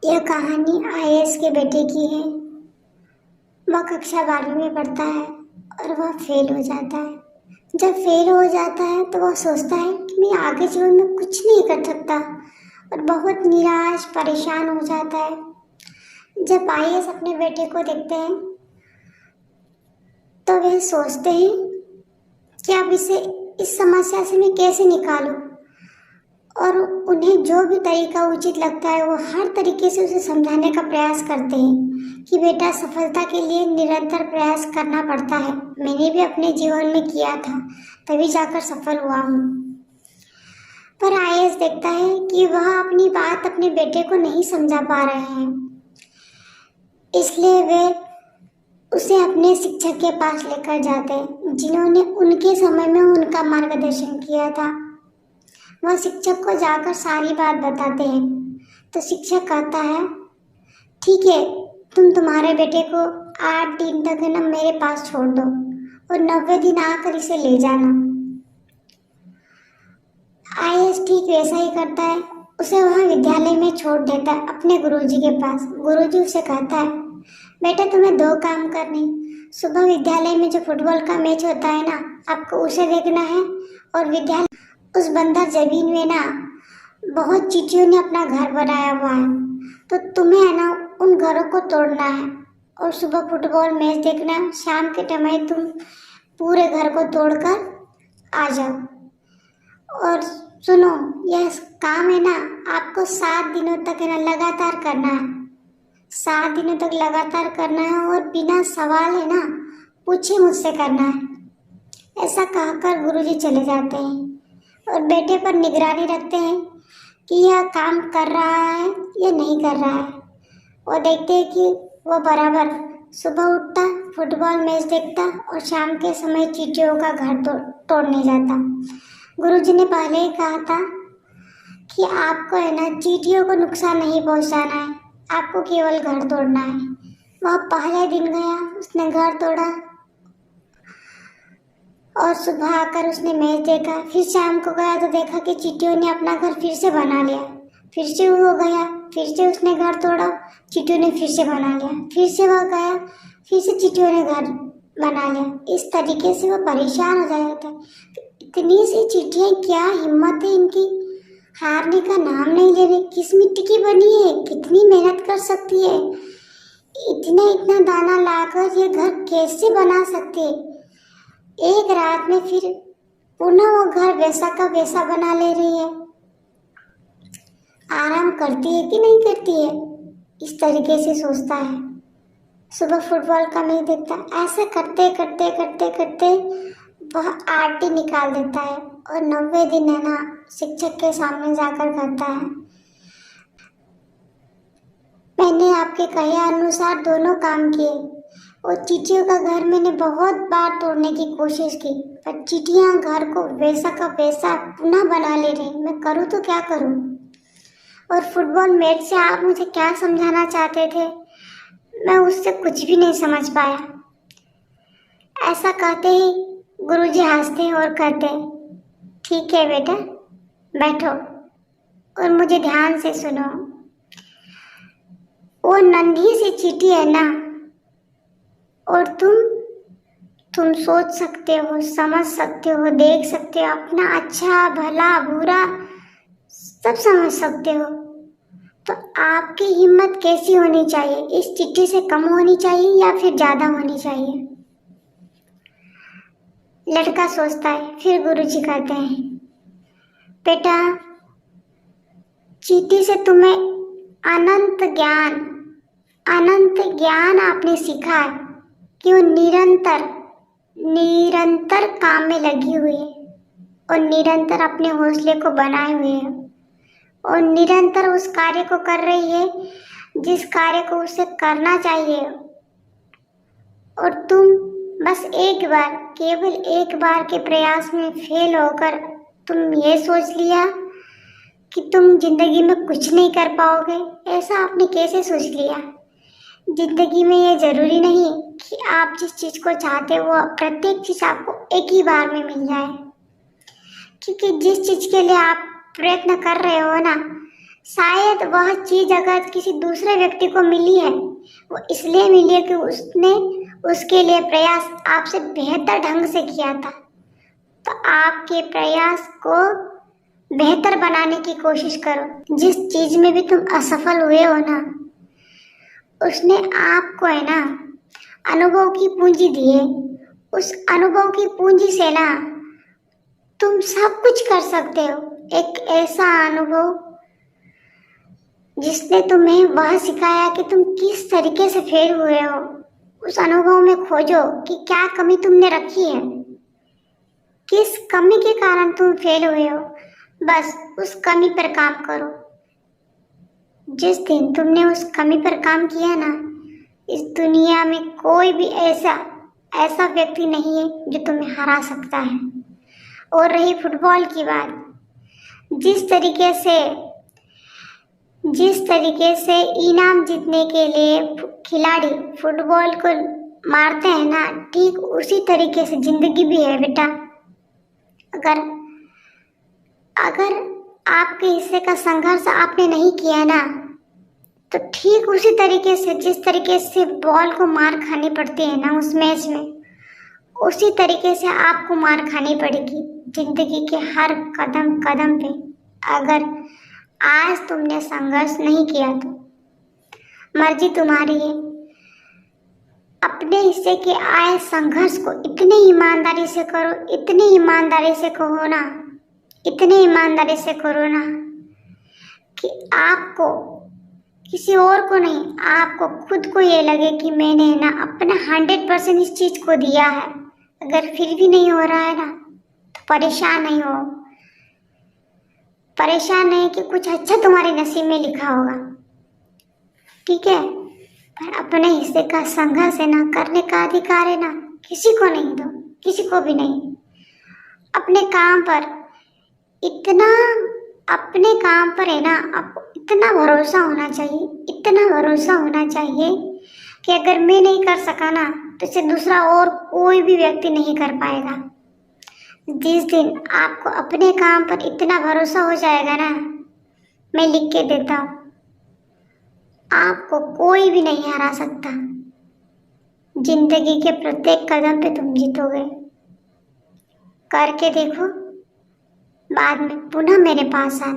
यह कहानी आईएएस के बेटे की है। वह कक्षा 12वीं में पढ़ता है और वह फेल हो जाता है। जब फेल हो जाता है तो वह सोचता है कि मैं आगे जीवन में कुछ नहीं कर सकता और बहुत निराश परेशान हो जाता है। जब आईएएस अपने बेटे को देखते हैं तो वे सोचते हैं कि अब इस समस्या से मैं कैसे निकालूं, और उन्हें जो भी तरीका उचित लगता है वो हर तरीके से उसे समझाने का प्रयास करते हैं कि बेटा, सफलता के लिए निरंतर प्रयास करना पड़ता है। मैंने भी अपने जीवन में किया था, तभी जाकर सफल हुआ हूँ। पर आईएएस देखता है कि वह अपनी बात अपने बेटे को नहीं समझा पा रहे हैं, इसलिए वे उसे अपने शिक्षक के पास लेकर जाते हैं जिन्होंने उनके समय में उनका मार्गदर्शन किया था। वह शिक्षक को जाकर सारी बात बताते हैं तो शिक्षक कहता है, ठीक है, तुम तुम्हारे बेटे को 8 दिन तक है ना मेरे पास छोड़ दो और 90 दिन आकर इसे ले जाना। आईएएस ठीक वैसा ही करता है। उसे वहाँ विद्यालय में छोड़ देता है अपने गुरुजी के पास। गुरुजी उसे कहता है, बेटा, तुम्हें 2 काम करने। सुबह विद्यालय में जो फुटबॉल का मैच होता है ना, आपको उसे देखना है, और विद्यालय उस बंजर जमीन में ना बहुत चींटियों ने अपना घर बनाया हुआ है, तो तुम्हें है ना उन घरों को तोड़ना है और सुबह फुटबॉल मैच देखना। शाम के समय तुम पूरे घर को तोड़कर आ जाओ। और सुनो, यह काम है ना आपको 7 दिनों तक है ना लगातार करना है। 7 दिनों तक लगातार करना है और बिना सवाल है ना पूछे मुझसे करना है। ऐसा कहकर गुरुजी चले जाते हैं और बेटे पर निगरानी रखते हैं कि यह काम कर रहा है या नहीं कर रहा है। वो देखते हैं कि वह बराबर सुबह उठता, फुटबॉल मैच देखता और शाम के समय चींटियों का घर तोड़ने जाता। गुरुजी ने पहले ही कहा था कि आपको है ना चींटियों को नुकसान नहीं पहुंचाना है, आपको केवल घर तोड़ना है। वह पहले दिन गया, उसने घर तोड़ा और सुबह आकर उसने मैच देखा। फिर शाम को गया तो देखा कि चींटियों ने अपना घर फिर से बना लिया। फिर से वो गया, फिर से उसने घर तोड़ा, चींटियों ने फिर से बना लिया। फिर से वह गया, फिर से चींटियों ने घर बना लिया। इस तरीके से वो परेशान हो जाता है। इतनी सी चींटियाँ, क्या हिम्मत है इनकी, हारने का नाम नहीं ले रही। किस मिट्टी की बनी है, कितनी मेहनत कर सकती है, इतना दाना लाकर ये घर कैसे बना सकती है। एक रात में फिर पुनः वो घर वैसा का वैसा बना ले रही है। आराम करती है कि नहीं करती है, इस तरीके से सोचता है। सुबह फुटबॉल का मैच देखता है। ऐसे करते करते करते करते वह 8 दिन निकाल देता है और 90 दिन है ना शिक्षक के सामने जाकर कहता है, मैंने आपके कहे अनुसार दोनों काम किए और चींटियों का घर मैंने बहुत बार तोड़ने की कोशिश की, पर चींटियां घर को वैसा का वैसा पुनः बना ले रही। मैं करूँ तो क्या करूँ। और फुटबॉल मैच से आप मुझे क्या समझाना चाहते थे, मैं उससे कुछ भी नहीं समझ पाया। ऐसा कहते ही गुरुजी हंसते हैं और कहते हैं, ठीक है बेटा, बैठो और मुझे ध्यान से सुनो। वो नन्ही सी चींटी है ना, और तुम सोच सकते हो, समझ सकते हो, देख सकते हो, अपना अच्छा भला बुरा सब समझ सकते हो, तो आपकी हिम्मत कैसी होनी चाहिए, इस चींटी से कम होनी चाहिए या फिर ज्यादा होनी चाहिए। लड़का सोचता है। फिर गुरुजी कहते हैं, बेटा, चींटी से तुम्हें अनंत ज्ञान आपने सीखा है कि वो निरंतर काम में लगी हुई है और निरंतर अपने हौसले को बनाए हुए है और निरंतर उस कार्य को कर रही है जिस कार्य को उसे करना चाहिए। और तुम बस एक बार, केवल एक बार के प्रयास में फेल होकर तुम ये सोच लिया कि तुम जिंदगी में कुछ नहीं कर पाओगे। ऐसा आपने कैसे सोच लिया। जिंदगी में ये जरूरी नहीं कि आप जिस चीज को चाहते हो वो प्रत्येक चीज आपको एक ही बार में मिल जाए, क्योंकि जिस चीज के लिए आप प्रयत्न कर रहे हो ना, शायद वह चीज अगर किसी दूसरे व्यक्ति को मिली है, वो इसलिए मिली है कि उसने उसके लिए प्रयास आपसे बेहतर ढंग से किया था। तो आपके प्रयास को बेहतर बनाने की कोशिश करो। जिस चीज में भी तुम असफल हुए हो ना, उसने आपको है ना अनुभव की पूंजी दी है। उस अनुभव की पूंजी से ना तुम सब कुछ कर सकते हो। एक ऐसा अनुभव जिसने तुम्हें वह सिखाया कि तुम किस तरीके से फेल हुए हो। उस अनुभव में खोजो कि क्या कमी तुमने रखी है, किस कमी के कारण तुम फेल हुए हो। बस उस कमी पर काम करो। जिस दिन तुमने उस कमी पर काम किया ना, इस दुनिया में कोई भी ऐसा व्यक्ति नहीं है जो तुम्हें हरा सकता है। और रही फुटबॉल की बात, जिस तरीके से इनाम जीतने के लिए खिलाड़ी फुटबॉल को मारते हैं ना, ठीक उसी तरीके से जिंदगी भी है बेटा। अगर आपके हिस्से का संघर्ष आपने नहीं किया ना, तो ठीक उसी तरीके से जिस तरीके से बॉल को मार खानी पड़ती है ना उस मैच में, उसी तरीके से आपको मार खानी पड़ेगी जिंदगी के हर कदम कदम पे। अगर आज तुमने संघर्ष नहीं किया तो मर्जी तुम्हारी है। अपने हिस्से के आए संघर्ष को इतनी ईमानदारी से करो, इतनी ईमानदारी से कहो ना, इतनी ईमानदारी से करो ना कि आपको, किसी और को नहीं, आपको खुद को ये लगे कि मैंने ना अपना 100% इस चीज को दिया है। अगर फिर भी नहीं हो रहा है ना, तो परेशान नहीं हो। परेशान नहीं कि कुछ अच्छा तुम्हारे नसीब में लिखा होगा, ठीक है। पर अपने हिस्से का संघर्ष है ना करने का अधिकार है ना किसी को नहीं दो, किसी को भी नहीं। अपने काम पर है ना आपको इतना भरोसा होना चाहिए, इतना भरोसा होना चाहिए कि अगर मैं नहीं कर सका ना, तो इसे दूसरा और कोई भी व्यक्ति नहीं कर पाएगा। जिस दिन आपको अपने काम पर इतना भरोसा हो जाएगा ना, मैं लिख के देता हूँ, आपको कोई भी नहीं हरा सकता। जिंदगी के प्रत्येक कदम पे तुम जीतोगे। करके देखो, बाद में पुनः मेरे पास आना।